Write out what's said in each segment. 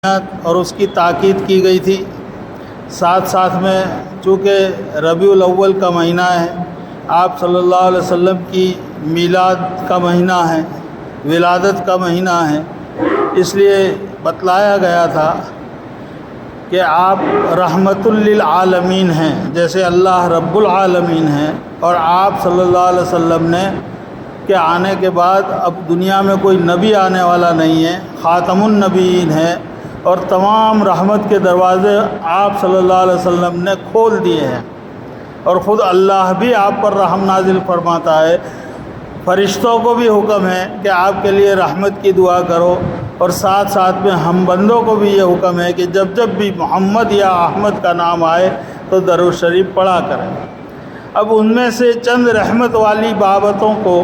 اور اس کی تاکید کی گئی تھی۔ ساتھ ساتھ میں چونکہ ربیع الاول کا مہینہ ہے، آپ صلی اللہ علیہ وسلم کی میلاد کا مہینہ ہے، ولادت کا مہینہ ہے، اس لیے بتلایا گیا تھا کہ آپ رحمت للعالمین ہیں، جیسے اللہ رب العالمین ہیں، اور آپ صلی اللہ علیہ وسلم نے کے آنے کے بعد اب دنیا میں کوئی نبی آنے والا نہیں ہے، خاتم النبیین ہے، اور تمام رحمت کے دروازے آپ صلی اللہ علیہ وسلم نے کھول دیے ہیں، اور خود اللہ بھی آپ پر رحم نازل فرماتا ہے۔ فرشتوں کو بھی حکم ہے کہ آپ کے لیے رحمت کی دعا کرو، اور ساتھ ساتھ میں ہم بندوں کو بھی یہ حکم ہے کہ جب جب بھی محمد یا احمد کا نام آئے تو درود شریف پڑھا کریں۔ اب ان میں سے چند رحمت والی بابتوں کو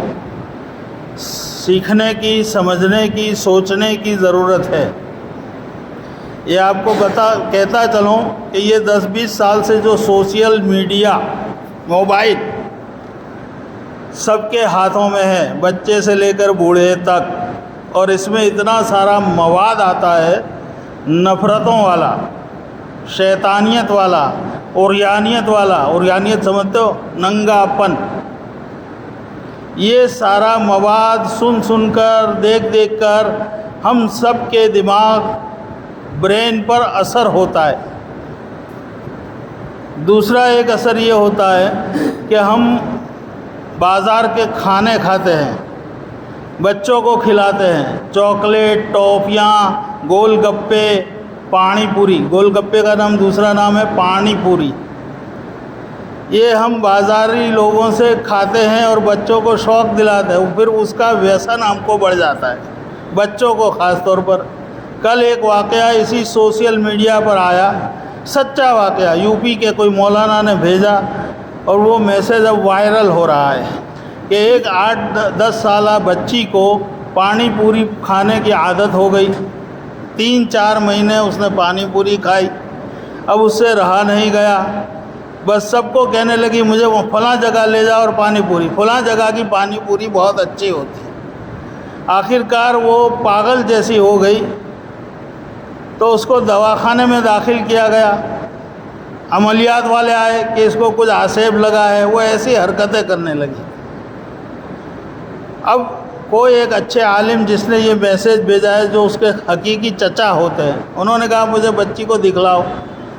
سیکھنے کی، سمجھنے کی، سوچنے کی ضرورت ہے۔ یہ آپ کو کہتا چلوں کہ یہ 10-20 سال سے جو سوشل میڈیا، موبائل سب کے ہاتھوں میں ہے، بچے سے لے کر بوڑھے تک، اور اس میں اتنا سارا مواد آتا ہے نفرتوں والا، شیطانیت والا، عریانیت والا۔ عریانیت سمجھتے ہو؟ ننگا پن۔ یہ سارا مواد سن کر، دیکھ کر ہم سب کے دماغ، برین پر اثر ہوتا ہے۔ دوسرا ایک اثر یہ ہوتا ہے کہ ہم بازار کے کھانے کھاتے ہیں، بچوں کو کھلاتے ہیں، چاکلیٹ، ٹافیاں، گول گپے، پانی پوری۔ گول گپے کا دوسرا نام ہے پانی پوری۔ یہ ہم بازاری لوگوں سے کھاتے ہیں اور بچوں کو شوق دلاتے ہیں، پھر اس کا ویسن ہم کو بڑھ جاتا ہے، بچوں کو خاص طور پر۔ کل ایک واقعہ اسی سوشل میڈیا پر آیا، سچا واقعہ، یو پی کے کوئی مولانا نے بھیجا، اور وہ میسیج اب وائرل ہو رہا ہے کہ ایک 8-10 سالہ بچی کو پانی پوری کھانے کی عادت ہو گئی۔ 3-4 مہینے اس نے پانی پوری کھائی، اب اس سے رہا نہیں گیا، بس سب کو کہنے لگی مجھے وہ فلاں جگہ لے جاؤ اور پانی پوری، فلاں جگہ کی پانی پوری بہت اچھی ہوتی ہے۔ آخرکار وہ پاگل جیسی ہو گئی، تو اس کو دواخانے میں داخل کیا گیا۔ عملیات والے آئے کہ اس کو کچھ آسیب لگا ہے، وہ ایسی حرکتیں کرنے لگی۔ اب کوئی ایک اچھے عالم جس نے یہ میسیج بھیجا ہے، جو اس کے حقیقی چچا ہوتے ہیں، انہوں نے کہا مجھے بچی کو دکھلاؤ۔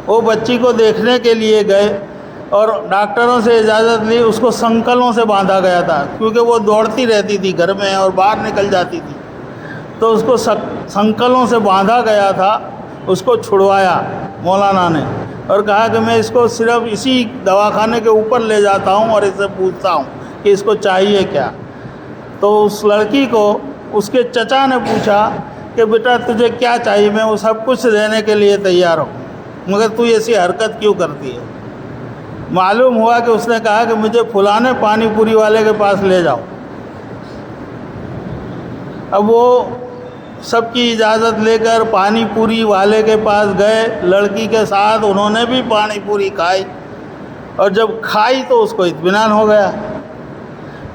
وہ بچی کو دیکھنے کے لیے گئے اور ڈاکٹروں سے اجازت لی، اس کو سنکلوں سے باندھا گیا تھا، کیونکہ وہ دوڑتی رہتی تھی گھر میں اور باہر نکل جاتی تھی، تو اس کو سنکلوں سے باندھا گیا تھا۔ اس کو چھڑوایا مولانا نے، اور کہا کہ میں اس کو صرف اسی دواخانے کے اوپر لے جاتا ہوں اور اس سے پوچھتا ہوں کہ اس کو چاہیے کیا۔ تو اس لڑکی کو اس کے چچا نے پوچھا کہ بیٹا تجھے کیا چاہیے؟ میں وہ سب کچھ دینے کے لیے تیار ہوں، مگر تو ایسی حرکت کیوں کرتی ہے؟ معلوم ہوا کہ اس نے کہا کہ مجھے فلانے پانی پوری والے کے پاس لے جاؤ۔ اب وہ سب کی اجازت لے کر پانی پوری والے کے پاس گئے، لڑکی کے ساتھ انہوں نے بھی پانی پوری کھائی، اور جب کھائی تو اس کو اطمینان ہو گیا۔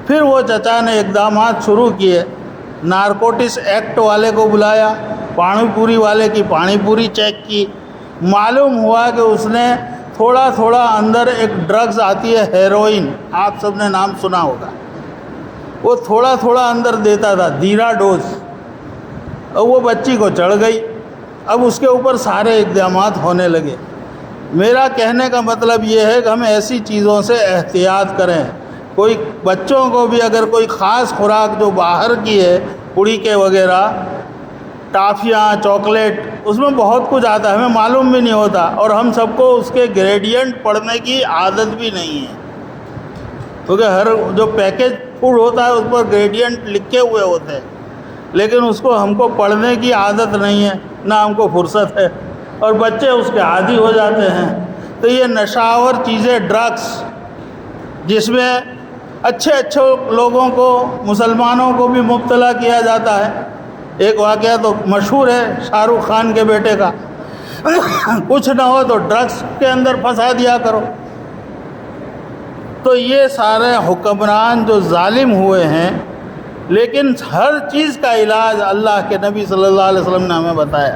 پھر وہ چچا نے اقدامات شروع کیے، نارکوٹکس ایکٹ والے کو بلایا، پانی پوری والے کی پانی پوری چیک کی۔ معلوم ہوا کہ اس نے تھوڑا اندر ایک ڈرگز آتی ہے ہیروئن، آپ سب نے نام سنا ہوگا، وہ تھوڑا اندر دیتا تھا، دھیرا ڈوز، اور وہ بچی کو چڑھ گئی۔ اب اس کے اوپر سارے اقدامات ہونے لگے۔ میرا کہنے کا مطلب یہ ہے کہ ہم ایسی چیزوں سے احتیاط کریں۔ کوئی بچوں کو بھی اگر کوئی خاص خوراک جو باہر کی ہے، پوڑی کے وغیرہ، ٹافیاں، چاکلیٹ، اس میں بہت کچھ آتا ہے، ہمیں معلوم بھی نہیں ہوتا، اور ہم سب کو اس کے گریڈینٹ پڑھنے کی عادت بھی نہیں ہے، کیونکہ ہر جو پیکج فوڈ ہوتا ہے اس پر گریڈینٹ لکھے ہوئے ہوتے ہیں، لیکن اس کو ہم کو پڑھنے کی عادت نہیں ہے، نہ ہم کو فرصت ہے، اور بچے اس کے عادی ہو جاتے ہیں۔ تو یہ نشاور چیزیں، ڈرگس، جس میں اچھے لوگوں کو، مسلمانوں کو بھی مبتلا کیا جاتا ہے۔ ایک واقعہ تو مشہور ہے شاہ رخ خان کے بیٹے کا، کچھ نہ ہو تو ڈرگس کے اندر پھنسا دیا کرو۔ تو یہ سارے حکمران جو ظالم ہوئے ہیں، لیکن ہر چیز کا علاج اللہ کے نبی صلی اللہ علیہ وسلم نے ہمیں بتایا۔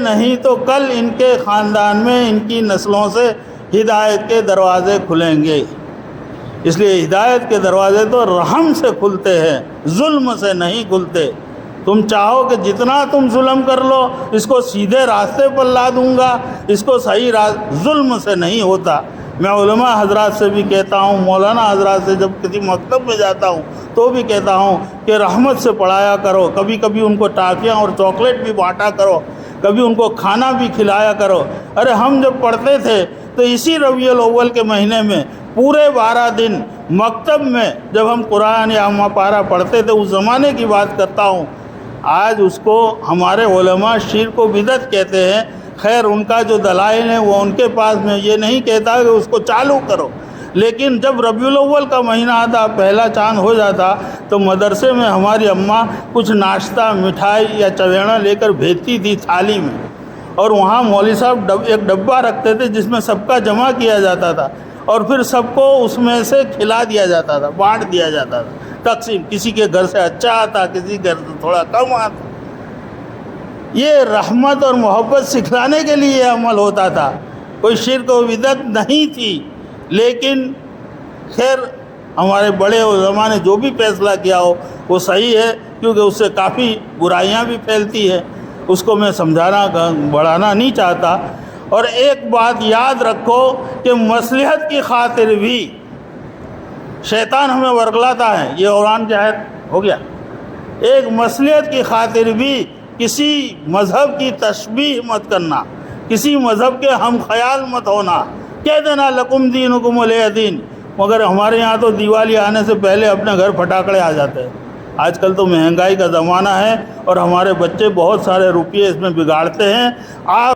نہیں تو کل ان کے خاندان میں ان کی نسلوں سے ہدایت کے دروازے کھلیں گے۔ اس لیے ہدایت کے دروازے تو رحم سے کھلتے ہیں، ظلم سے نہیں کھلتے۔ تم چاہو کہ جتنا تم ظلم کر لو، اس کو سیدھے راستے پر لا دوں گا، اس کو صحیح ظلم سے نہیں ہوتا۔ میں علماء حضرات سے بھی کہتا ہوں، مولانا حضرات سے جب کسی مکتب میں جاتا ہوں تو بھی کہتا ہوں کہ رحمت سے پڑھایا کرو، کبھی کبھی ان کو ٹافیاں اور چاکلیٹ بھی بانٹا کرو، کبھی ان کو کھانا بھی کھلایا کرو۔ ارے ہم جب پڑھتے تھے تو اسی ربیع الاول کے مہینے میں پورے 12 دن مکتب میں جب ہم قرآن یا عامہ پارہ پڑھتے تھے، اس زمانے کی بات کرتا ہوں۔ آج اس کو ہمارے علماء شرک و بدعت کہتے ہیں۔ خیر ان کا جو دلائل ہیں وہ ان کے پاس، میں یہ نہیں کہتا کہ اس کو چالو کرو، لیکن جب ربیع الاول کا مہینہ آتا، پہلا چاند ہو جاتا، تو مدرسے میں ہماری اماں کچھ ناشتہ، مٹھائی یا چوینا لے کر بھیجتی تھی تھالی میں، اور وہاں مولوی صاحب ایک ڈبہ رکھتے تھے جس میں سب کا جمع کیا جاتا تھا، اور پھر سب کو اس میں سے کھلا دیا جاتا تھا، بانٹ دیا جاتا تھا، تقسیم، کسی کے گھر سے اچھا آتا، کسی کے گھر سے تھوڑا کم آتا۔ یہ رحمت اور محبت سکھلانے کے لیے یہ عمل ہوتا تھا، کوئی شرک و بدعت نہیں تھی۔ لیکن خیر ہمارے بڑے علماء نے جو بھی فیصلہ کیا ہو وہ صحیح ہے، کیونکہ اس سے کافی برائیاں بھی پھیلتی ہیں، اس کو میں سمجھانا بڑھانا نہیں چاہتا۔ اور ایک بات یاد رکھو کہ مصلحت کی خاطر بھی شیطان ہمیں ورگلاتا ہے، یہ قرآن کی آیت ہو گیا۔ ایک مصلحت کی خاطر بھی کسی مذہب کی تشبیہ مت کرنا، کسی مذہب کے ہم خیال مت ہونا، کہہ دینا لکم دینکم ولی دین۔ مگر ہمارے یہاں تو دیوالی آنے سے پہلے اپنے گھر پھٹاکڑے آ جاتے ہیں۔ آج کل تو مہنگائی کا زمانہ ہے اور ہمارے بچے بہت سارے روپیے اس میں بگاڑتے ہیں۔ آپ